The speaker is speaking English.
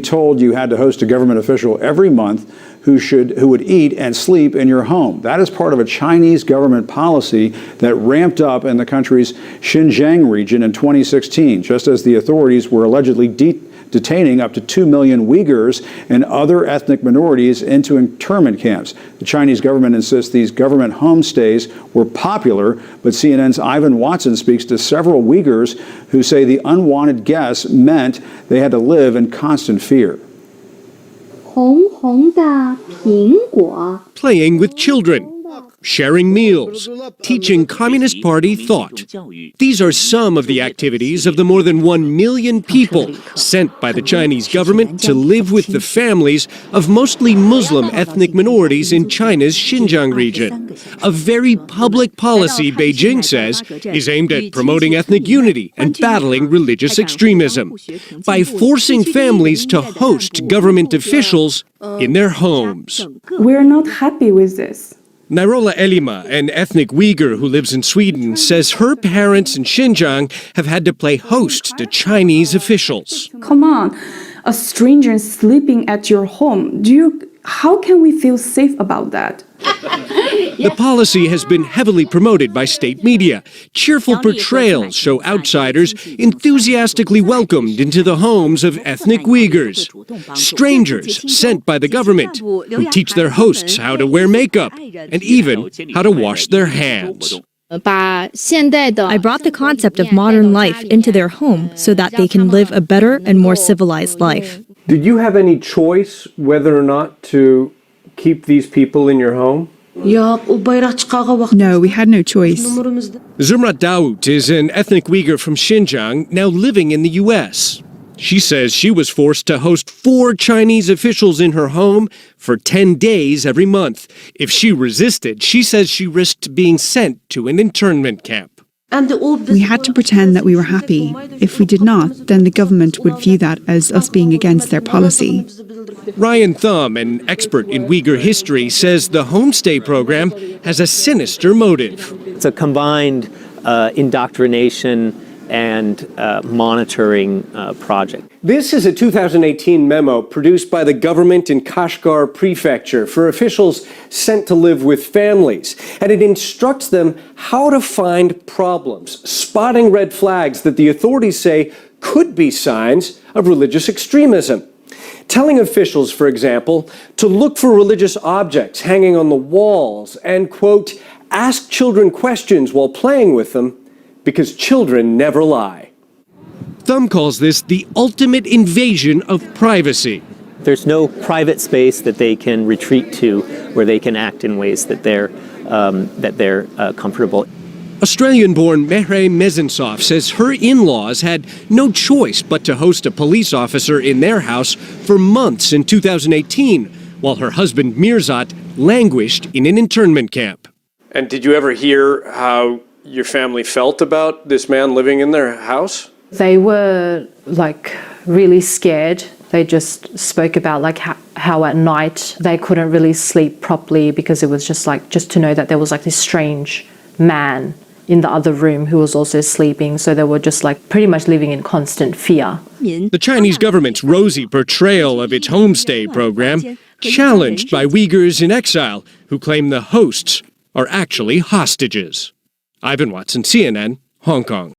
Told you had to host a government official every month who would eat and sleep in your home. That is part of a Chinese government policy that ramped up in the country's Xinjiang region in 2016, just as the authorities were allegedly detaining up to 2 million Uyghurs and other ethnic minorities into internment camps. The Chinese government insists these government homestays were popular, but CNN's Ivan Watson speaks to several Uyghurs who say the unwanted guests meant they had to live in constant fear. Playing with children, sharing meals, teaching Communist Party thought. These are some of the activities of the more than 1 million people sent by the Chinese government to live with the families of mostly Muslim ethnic minorities in China's Xinjiang region. A very public policy, Beijing says, is aimed at promoting ethnic unity and battling religious extremism by forcing families to host government officials in their homes. We're not happy with this. Nairola Elima, an ethnic Uyghur who lives in Sweden, says her parents in Xinjiang have had to play host to Chinese officials. Come on, a stranger sleeping at your home. How can we feel safe about that? The policy has been heavily promoted by state media. Cheerful portrayals show outsiders enthusiastically welcomed into the homes of ethnic Uyghurs. Strangers sent by the government who teach their hosts how to wear makeup and even how to wash their hands. I brought the concept of modern life into their home so that they can live a better and more civilized life. Did you have any choice whether or not to keep these people in your home? No, we had no choice. Zumrat Daoud is an ethnic Uyghur from Xinjiang, now living in the U.S. She says she was forced to host 4 Chinese officials in her home for 10 days every month. If she resisted, she says she risked being sent to an internment camp. We had to pretend that we were happy. If we did not, then the government would view that as us being against their policy. Ryan Thum, an expert in Uyghur history, says the homestay program has a sinister motive. It's a combined indoctrination and monitoring project. This is a 2018 memo produced by the government in Kashgar Prefecture for officials sent to live with families, and it instructs them how to find problems, spotting red flags that the authorities say could be signs of religious extremism. Telling officials, for example, to look for religious objects hanging on the walls and, quote, ask children questions while playing with them, because children never lie. Thumb calls this the ultimate invasion of privacy. There's no private space that they can retreat to where they can act in ways that they're comfortable. Australian-born Mehre Mezensov says her in-laws had no choice but to host a police officer in their house for months in 2018, while her husband Mirzat languished in an internment camp. And did you ever hear how your family felt about this man living in their house? They were really scared. They just spoke about how at night they couldn't really sleep properly because it was just to know that there was this strange man in the other room who was also sleeping. So they were just pretty much living in constant fear. The Chinese government's rosy portrayal of its homestay program challenged by Uyghurs in exile who claim the hosts are actually hostages. Ivan Watson, CNN, Hong Kong.